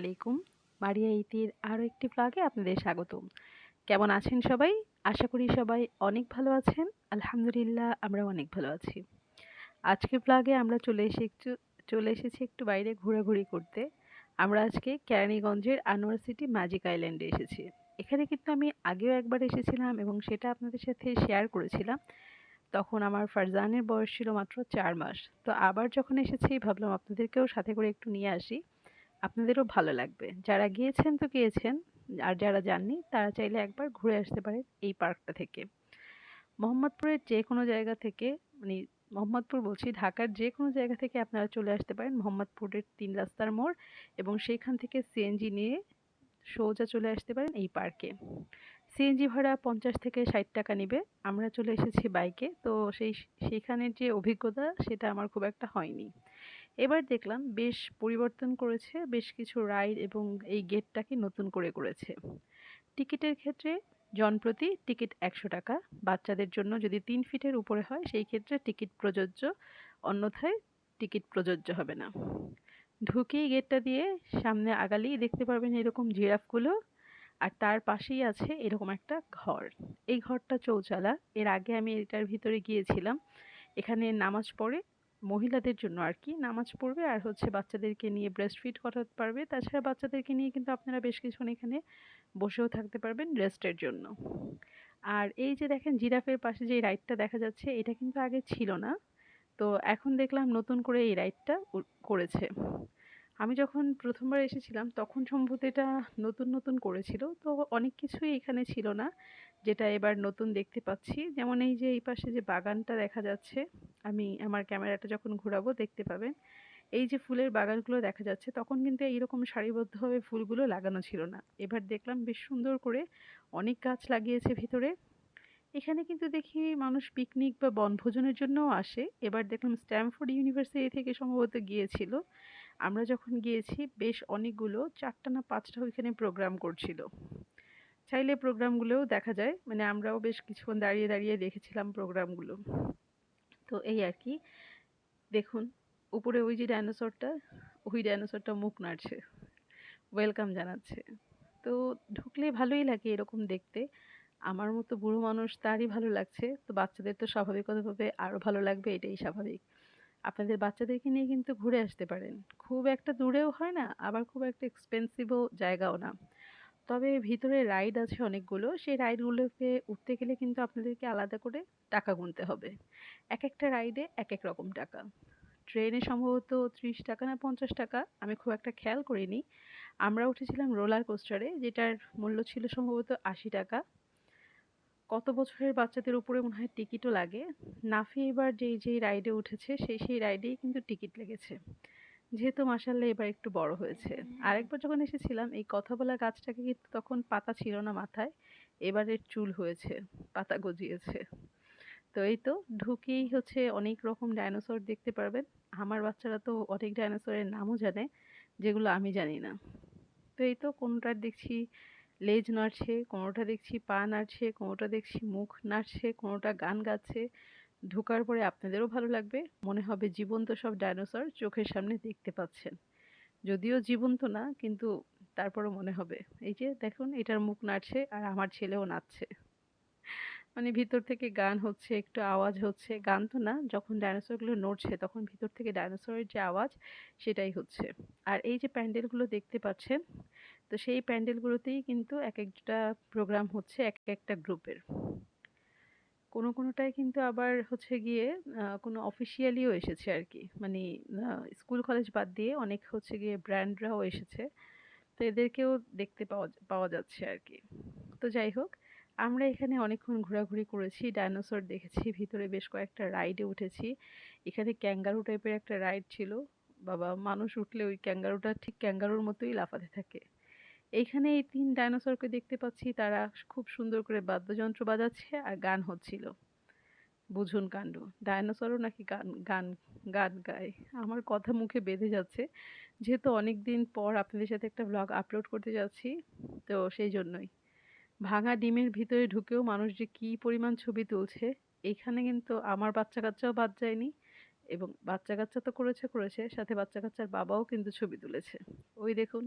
আলাইকুম। মারিয়া ইতির আরও একটি ব্লগে আপনাদের স্বাগতম। কেমন আছেন সবাই? আশা করি সবাই অনেক ভালো আছেন। আলহামদুলিল্লাহ আমরাও অনেক ভালো আছি। আজকের ব্লগে আমরা চলে এসেছি একটু বাইরে ঘোরাঘুরি করতে। আমরা আজকে কেরানীগঞ্জের আনোয়ার সিটি ম্যাজিক আইল্যান্ডে এসেছি। এখানে কিন্তু আমি আগেও একবার এসেছিলাম এবং সেটা আপনাদের সাথে শেয়ার করেছিলাম। তখন আমার ফারজানের বয়স ছিল মাত্র 4 মাস। তো আবার যখন এসেছি ভাবলাম আপনাদেরকেও সাথে করে একটু নিয়ে আসি। আপনাদেরও ভালো লাগবে। যারা গিয়েছেন তো গিয়েছেন, আর যারা যাননি তারা চাইলে একবার ঘুরে আসতে পারেন এই পার্কটা থেকে। মোহাম্মদপুরের যে কোনো জায়গা থেকে, মানে মোহাম্মদপুর বলছি, ঢাকার যে কোনো জায়গা থেকে আপনারা চলে আসতে পারেন মোহাম্মদপুরের ৩ রাস্তার মোড়, এবং সেইখান থেকে সিএনজি নিয়ে সোজা চলে আসতে পারেন এই পার্কে। সিএনজি ভাড়া ৫০ থেকে ৬০ টাকা নিবে। আমরা চলে এসেছি বাইকে, তো সেইখানের যে অভিজ্ঞতা সেটা আমার খুব একটা হয়নি। এবার দেখলাম বেশ পরিবর্তন করেছে, বেশ কিছু রাইড এবং এই গেটটাকে নতুন করেছে। টিকিটের ক্ষেত্রে জনপ্রতি টিকিট ১০০ টাকা। বাচ্চাদের জন্য যদি ৩ ফিটের উপরে হয় সেই ক্ষেত্রে টিকিট প্রযোজ্য, অন্যথায় টিকিট প্রযোজ্য হবে না। ঢুকেই গেটটা দিয়ে সামনে আগালেই দেখতে পারবেন এরকম জিরাফগুলো, আর তার পাশেই আছে এরকম একটা ঘর। এই ঘরটা চৌচালা। এর আগে আমি এটার ভিতরে গিয়েছিলাম। এখানে নামাজ পড়ে, মহিলাদের জন্য আর কি, নামাজ পড়বে আর বাচ্চাদেরকে নিয়ে ব্রেস্ট ফিড করাতে পারবে। তাছাড়া বাচ্চাদেরকে নিয়ে কিন্তু আপনারা বেশ কিছুক্ষণ এখানে বসেও থাকতে পারবেন রেস্টের জন্য। আর এই যে দেখেন জিরাফের পাশে যে রাইডটা দেখা যাচ্ছে, এটা কিন্তু আগে ছিল না। তো এখন দেখলাম নতুন করে এই রাইডটা করেছে। আমি যখন প্রথমবার এসেছিলাম তখন সম্ভবত এটা নতুন করেছিল, তো অনেক কিছুই এখানে ছিল না যেটা এবার নতুন দেখতে পাচ্ছি। যেমন এই যে এই পাশে যে বাগানটা দেখা যাচ্ছে, আমি আমার ক্যামেরাটা যখন ঘোরাবো দেখতে পাবেন। এই যে ফুলের বাগানগুলো দেখা যাচ্ছে, তখন কিন্তু এইরকম সারিবদ্ধভাবে ফুলগুলো লাগানো ছিল না। এবার দেখলাম বেশ সুন্দর করে অনেক গাছ লাগিয়েছে ভিতরে। এখানে কিন্তু দেখি মানুষ পিকনিক বা বনভোজনের জন্যও আসে। এবার দেখলাম স্ট্যামফোর্ড ইউনিভার্সিটি থেকে সম্ভবত গিয়েছিল। আমরা যখন গিয়েছি বেশ অনেকগুলো, ৪টা না ৫টা ওইখানে প্রোগ্রাম করছিল। চাইলে প্রোগ্রামগুলোও দেখা যায়, মানে আমরাও বেশ কিছুক্ষণ দাঁড়িয়ে দেখেছিলাম প্রোগ্রামগুলো। তো এই আর কি, দেখুন উপরে ওই যে ডাইনোসরটা, ওই ডাইনোসরটা মুখ নাড়ছে, ওয়েলকাম জানাচ্ছে। তো ঢুকলে ভালোই লাগে এরকম দেখতে। আমার মতো বুড়ো মানুষ তারই ভালো লাগছে, তো বাচ্চাদের তো স্বাভাবিকভাবে আরো ভালো লাগবে, এটাই স্বাভাবিক। আপনাদের বাচ্চাদেরকে নিয়ে কিন্তু ঘুরে আসতে পারেন। খুব একটা দূরেও হয় না, আবার খুব একটা এক্সপেন্সিভও জায়গাও না। তবে ভিতরে রাইড আছে অনেকগুলো। সেই রাইডগুলোতে উঠতে গেলে কিন্তু আপনাদেরকে আলাদা করে টাকা গুনতে হবে। একেকটা রাইডে একেক রকম টাকা। ট্রেনে সম্ভবত ৩০ টাকা না ৫০ টাকা, আমি খুব একটা খেয়াল করিনি। আমরা উঠেছিলাম রোলার কোস্টারে, যেটার মূল্য ছিল সম্ভবত ৮০ টাকা। কত বছরের বাচ্চাদের উপরে মনে হয় টিকিটও লাগে। নাফি এবার যেই রাইডে উঠেছে সেই রাইডেই কিন্তু টিকিট লেগেছে। যেহেতু মাশাআল্লাহ এবার একটু বড় হয়েছে। আরেকবার যখন এসেছিলাম এই কথা বলা গাছটাকে কিন্তু তখন পাতা ছিল না মাথায়। এবারে চুল হয়েছে, পাতা গজিয়েছে। তো এই তো ঢুকেই অনেক রকম ডাইনোসর দেখতে পারবেন। আমার বাচ্চারা তো অনেক ডাইনোসরের নামও জানে, যেগুলো আমি জানি না। তো এই তো কোনোটার দেখছি লেজ নাড়ছে, কোনোটা দেখছি পা নাড়ছে, কোনোটা দেখছি মুখ নাড়ছে, কোনোটা গান গাচ্ছে। ঢোকার পরে আপনাদেরও ভালো লাগবে, মনে হবে জীবন্ত সব ডাইনোসর চোখের সামনে দেখতে পাচ্ছেন। যদিও জীবন্ত না, কিন্তু তারপরও মনে হবে। এই যে দেখুন এটার মুখ নাড়ছে আর আমার ছেলেও নাচছে। মানে ভিতর থেকে গান হচ্ছে, একটু আওয়াজ হচ্ছে, গান তো না, যখন ডাইনোসরগুলো নড়ছে তখন ভিতর থেকে ডাইনোসরের যে আওয়াজ সেটাই হচ্ছে। আর এই যে প্যান্ডেলগুলো দেখতে পাচ্ছেন, তো সেই প্যান্ডেলগুলোতেই কিন্তু এক একটা প্রোগ্রাম হচ্ছে এক একটা গ্রুপের। কোনোটায় কিন্তু আবার গিয়ে কোনো অফিসিয়ালিও এসেছে আর কি, মানে স্কুল কলেজ বাদ দিয়ে অনেক গিয়ে ব্র্যান্ডরাও এসেছে। তো এদেরকেও দেখতে পাওয়া যাচ্ছে আর কি। তো যাই হোক, আমরা এখানে অনেকক্ষণ ঘোরাঘুরি করেছি, ডাইনোসর দেখেছি, ভিতরে বেশ কয়েকটা রাইডে উঠেছি। এখানে ক্যাঙ্গারু টাইপের একটা রাইড ছিল। বাবা, মানুষ উঠলে ওই ক্যাঙ্গারুটা ঠিক ক্যাঙ্গারুর মতোই লাফাতে থাকে। এইখানে এই ৩ ডাইনোসরকে দেখতে পাচ্ছি, তারা খুব সুন্দর করে বাদ্যযন্ত্র বাজাচ্ছে আর গান হচ্ছিল। বুঝুন কাণ্ড, ডাইনোসরও নাকি গান গান গান গায়। আমার কথা মুখে বেঁধে যাচ্ছে, যেহেতু অনেক দিন পর আপনাদের সাথে একটা ব্লগ আপলোড করতে যাচ্ছি, তো সেই জন্যই। ভাঙা ডিমের ভিতরে ঢুকেও মানুষ যে কি পরিমাণ ছবি তুলছে, এইখানে কিন্তু আমার বাচ্চা কাচ্চাও বাদ যায়নি। এবং বাচ্চা কাচ্চা তো করেছে, সাথে বাচ্চা কাচ্চার বাবাও কিন্তু ছবি তুলেছে। ওই দেখুন,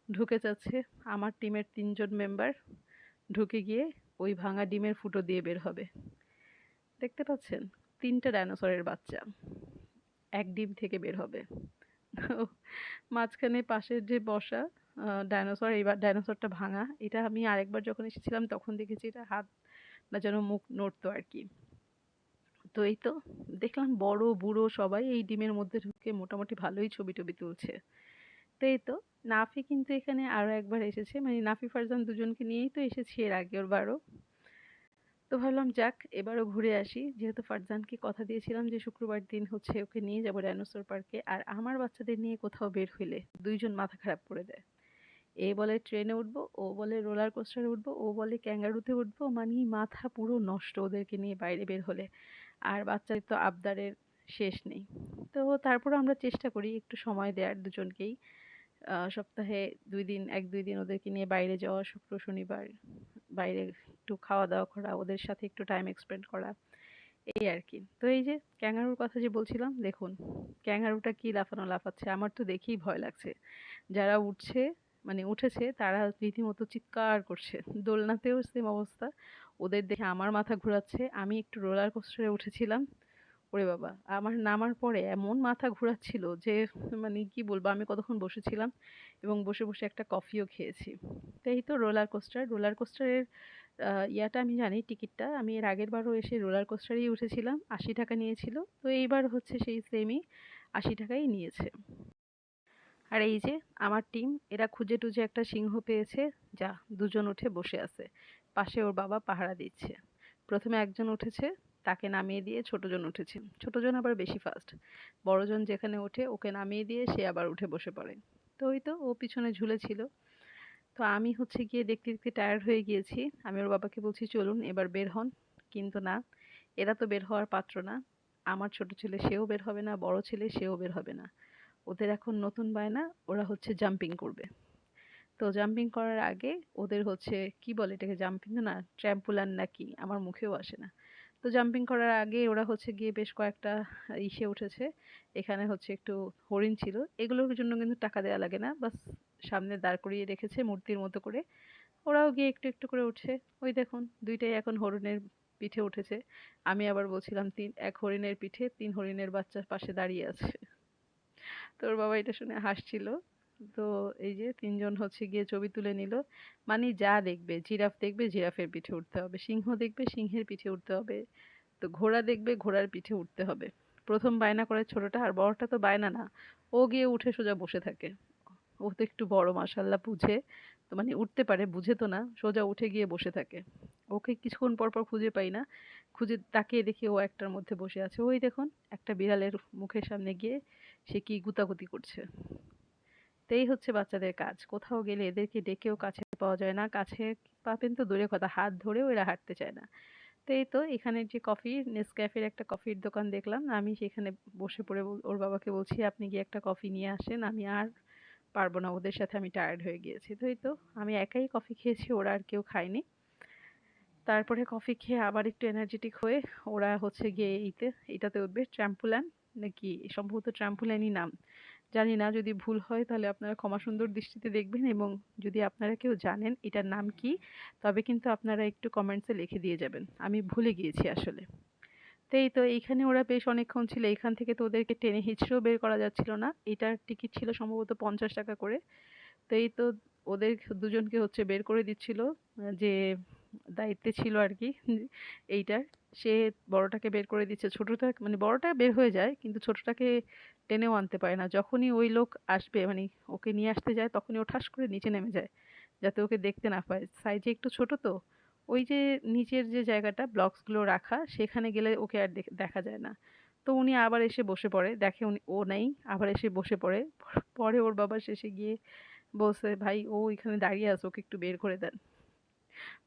ঢুকে যাচ্ছে। আমার টিমের ৩ জন মেম্বার ঢুকে গিয়ে ওই ভাঙা ডিমের ফুটো দিয়ে বের হবে। দেখতে পাচ্ছেন? ৩ টা ডাইনোসরের বাচ্চা। এক ডিম থেকে বের হবে। তো মাঝখানে পাশের যে বসা ডাইনোসর, এইবার ডাইনোসরটা ভাঙা। এটা আমি আরেকবার যখন এসেছিলাম তখন দেখেছি এটা হাত না যেন মুখ নড়তো আরকি। তো এই তো দেখলাম বড় বুড়ো সবাই এই ডিমের মধ্যে ঢুকে মোটামুটি ভালোই ছবি-টবি তুলছে। তো এই তো নাফি কিন্তু এখানে আরো একবার এসেছে। মানে নাফি ফারজান দুজনকে নিয়েই তো এসেছি এর আগের বারও। তো ভাবলাম যাক এবারও ঘুরে আসি। যেহেতু ফারজানকে কথা দিয়েছিলাম যে শুক্রবার দিন হচ্ছে ওকে নিয়ে যাবো ডাইনোসর পার্কে। আর আমার বাচ্চাদের নিয়ে কোথাও বের হইলে ২ জন মাথা খারাপ করে দেয়। এ বলে ট্রেনে উঠবো, ও বলে রোলার কোস্টারে উঠবো, ও বলে ক্যাঙ্গারুতে উঠবো। মানে মাথা পুরো নষ্ট ওদেরকে নিয়ে বাইরে বের হলে। আর বাচ্চাদের তো আবদারের শেষ নেই। তো তারপরেও আমরা চেষ্টা করি একটু সময় দেওয়ার দুজনকেই। সপ্তাহে ২ দিন ১-২ দিন ওদেরকে নিয়ে বাইরে যাওয়া, শুক্র শনিবার বাইরে একটু খাওয়া-দাওয়া করা, ওদের সাথে একটু টাইম এক্সপেন্ড করা, এই আরকি। তো এই যে ক্যাঙ্গারুর কথা যে বলছিলাম, দেখুন ক্যাঙ্গারুটা কি লাফানো লাফাচ্ছে, আমার তো দেখেই ভয় লাগছে। যারা উঠছে মানে উঠেছে তারা রীতিমতো চিৎকার করছে। দোলনাতেও সেম অবস্থা। ওদের দেখে আমার মাথা ঘুরাচ্ছে। আমি একটু রোলার কোস্টারে উঠেছিলাম। ওরে বাবা! আমার নামার পরে এমন মাথা ঘুরাচ্ছিল যে মানে কি বলবো, আমি কতক্ষণ বসেছিলাম এবং বসে, বসে একটা কফিও খেয়েছি। তো এই তো রোলার কোস্টার। রোলার কোস্টারের ইয়াটা আমি জানি, টিকিটটা। আমি এর আগেরবারও এসে রোলার কোস্টারেই উঠেছিলাম। ৳৮০ নিয়েছিল। তো এইবার হচ্ছে সেই সেমই ৳৮০ নিয়েছে। আর এই যে আমার টিম, এরা খুঁজে-টুজে একটা সিংহ পেয়েছে। যা, ২ জন উঠে বসে আছে। পাশে ওর বাবা পাহারা দিচ্ছে। ১ম এ একজন উঠেছে, তাকে নামিয়ে দিয়ে ছোটজন উঠেছে। ছোটজন আবার বেশি ফাস্ট। বড়জন যেখানে ওঠে ওকে নামিয়ে দিয়ে সে আবার উঠে বসে পড়ে। তো ওই তো ও পিছনে ঝুলেছিল। তো আমি হচ্ছে গিয়ে দেখতে, দেখতে টায়ার্ড হয়ে গিয়েছি। আমি ওর বাবাকে বলছি চলুন এবার বের হন। কিন্তু না, এরা তো বের হওয়ার পাত্র না। আমার ছোট ছেলে সেও বের হবে না, বড় ছেলে সেও বের হবে না। ওদের এখন নতুন বায়না, ওরা হচ্ছে জাম্পিং করবে। তো জাম্পিং করার আগে ওদের হচ্ছে কি বলে এটাকে, জাম্পিং না ট্র্যাম্পোলান নাকি আমার মুখেও আসে না। তো জাম্পিং করার আগে ওরা হচ্ছে গিয়ে বেশ কয়েকটা ইসে উঠেছে। এখানে হচ্ছে একটু হরিণ ছিল। এগুলোর জন্য কিন্তু টাকা দেয়া লাগে না। বাস সামনে দাঁড় করিয়ে রেখেছে মূর্তির মতো করে। ওরাও গিয়ে একটু, একটু করে উঠছে। ওই দেখুন ২ টাই এখন হরিণের পিঠে উঠেছে। আমি আবার বলছিলাম এক হরিণের পিঠে ৩ হরিণের বাচ্চা পাশে দাঁড়িয়ে আছে। তো ওর বাবা এটা শুনে হাসছিল। তো এই যে ৩ জন হচ্ছে গিয়ে ছবি তুলে নিল। মানে যা দেখবে, জিরাফ দেখবে জিরাফের পিঠে উঠতে হবে, সিংহ দেখবে সিংহের পিঠে উঠতে হবে, তো ঘোড়া দেখবে ঘোড়ার পিঠে উঠতে হবে। ১ম বায়না করে ছোটটা, আর বড়টা তো বায়না না। ও গিয়ে উঠে সোজা বসে থাকে। ও তো একটু বড় মাশাআল্লাহ, বুঝে। তো মানে উঠতে পারে, বুঝে তো না। সোজা উঠে গিয়ে বসে থাকে। ওকে কিছুক্ষণ পর, পর খুঁজে পাই না। খুঁজে তাকিয়ে দেখি ও একটার মধ্যে বসে আছে। ওই দেখুন একটা বিড়ালের মুখের সামনে গিয়ে সে কি গুতাগুতি করছে। তো এই হচ্ছে বাচ্চাদের কাজ। কোথাও গেলে এদেরকে ডেকেও কাছে পাওয়া যায় না। কাছে পাবেন তো দূরের কথা, হাত ধরেও এরা হাঁটতে চায় না। তো এই তো এখানের যে কফি, নেসক্যাফের একটা কফির দোকান দেখলাম। আমি সেখানে বসে পড়ে ওর বাবাকে বলছি আপনি গিয়ে একটা কফি নিয়ে আসেন। আমি আর পারবো না, ওদের সাথে আমি টায়ার্ড হয়ে গিয়েছি। তো এই তো আমি একাই কফি খেয়েছি, ওরা আর কেউ খায়নি। তারপরে কফি খেয়ে আবার একটু এনার্জেটিক হয়ে ওরা হচ্ছে গিয়ে এটাতে উঠবে, ট্রাম্পোলান নাকি, সম্ভবত ট্রাম্পোলানই নাম। জানি না, যদি ভুল হয় তাহলে আপনারা ক্ষমা সুন্দর দৃষ্টিতে দেখবেন, এবং যদি আপনারা কেউ জানেন এটার নাম কি, তবে কিন্তু আপনারা একটু কমেন্টসে লিখে দিয়ে যাবেন। আমি ভুলে গিয়েছি আসলে। তো এই তো এইখানে ওরা বেশ অনেকক্ষণ ছিল। এখান থেকে তো ওদেরকে টেনে হিঁচড়েও বের করা যাচ্ছিল না। এটার টিকিট ছিল সম্ভবত ৳৫০ করে। তো এই তো ওদের দুজনকে হচ্ছে বের করে দিচ্ছিল। যে দায়িত্বে ছিল আর কি এইটার, সে বড়টাকে বের করে দিচ্ছে। ছোটটা মানে বড়টা বের হয়ে যায় কিন্তু ছোটটাকে টেনেও আনতে পারে না। যখনই ওই লোক আসবে মানে ওকে নিয়ে আসতে যায় তখনই ও ঠাস করে নিচে নেমে যায়, যাতে ওকে দেখতে না পায়। সাইজে একটু ছোট তো, ওই যে নিচের যে জায়গাটা ব্লকসগুলো রাখা সেখানে গেলে ওকে আর দেখা যায় না। তো উনি আবার এসে বসে পড়ে, দেখে ও নেই, আবার এসে বসে পড়ে। পরে ওর বাবা শেষে গিয়ে বলছে, ভাই ও এখানে দাঁড়িয়ে আছে, ওকে একটু বের করে দেন।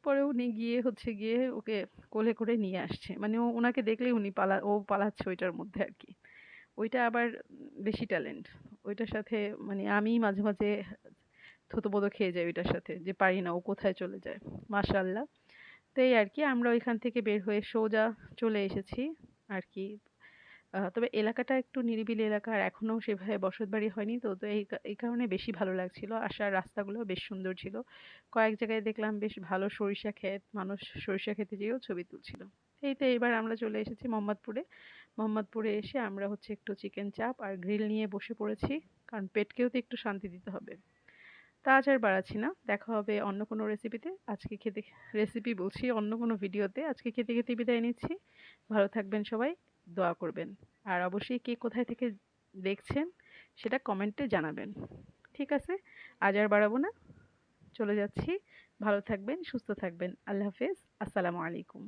পরে উনি গিয়ে হচ্ছে গিয়ে ওকে কোলে করে নিয়ে আসছে। মানে ওনাকে দেখলেই ও পালাচ্ছে ওইটার মধ্যে আর কি। ওইটা আবার বেশি ট্যালেন্ট। ওইটার সাথে মানে আমি মাঝে মাঝে থতবত খেয়ে যাই ওইটার সাথে, যে পারি না ও কোথায় চলে যায়। মাশাআল্লাহ। তো এই আর কি, আমরা ওইখান থেকে বের হয়ে সোজা চলে এসেছি আর কি তবে এলাকাটা একটু নিরিবিলি এলাকা আর এখনো সেভাবে বসতবাড়ি হয়নি তো। তো এই কারণে বেশি ভালো লাগছিল। আসার রাস্তাগুলোও বেশ সুন্দর ছিল। কয়েক জায়গায় দেখলাম বেশ ভালো সরিষা ক্ষেত, মানুষ সরিষা ক্ষেতে যেয়েও ছবি তুলছিল। এই তো এবার আমরা চলে এসেছি মোহাম্মদপুরে। মোহাম্মদপুরে এসে আমরা হচ্ছে একটু চিকেন চাপ আর গ্রিল নিয়ে বসে পড়েছি। কারণ পেটকেও তো একটু শান্তি দিতে হবে। তা আজ আর বাড়াচ্ছি না। দেখা হবে অন্য কোনো রেসিপিতে। আজকে খেতে রেসিপি বলছি অন্য কোনো ভিডিওতে। আজকে খেতে, খেতে বিদায় নিচ্ছি। ভালো থাকবেন সবাই, দোয়া করবেন। আর অবশ্যই কে কোথায় থেকে দেখছেন সেটা কমেন্টে জানাবেন। ঠিক আছে? আজ আর বাড়াবো না। চলে যাচ্ছি। ভালো থাকবেন, সুস্থ থাকবেন। আল্লাহ হাফেজ। আসসালামু আলাইকুম।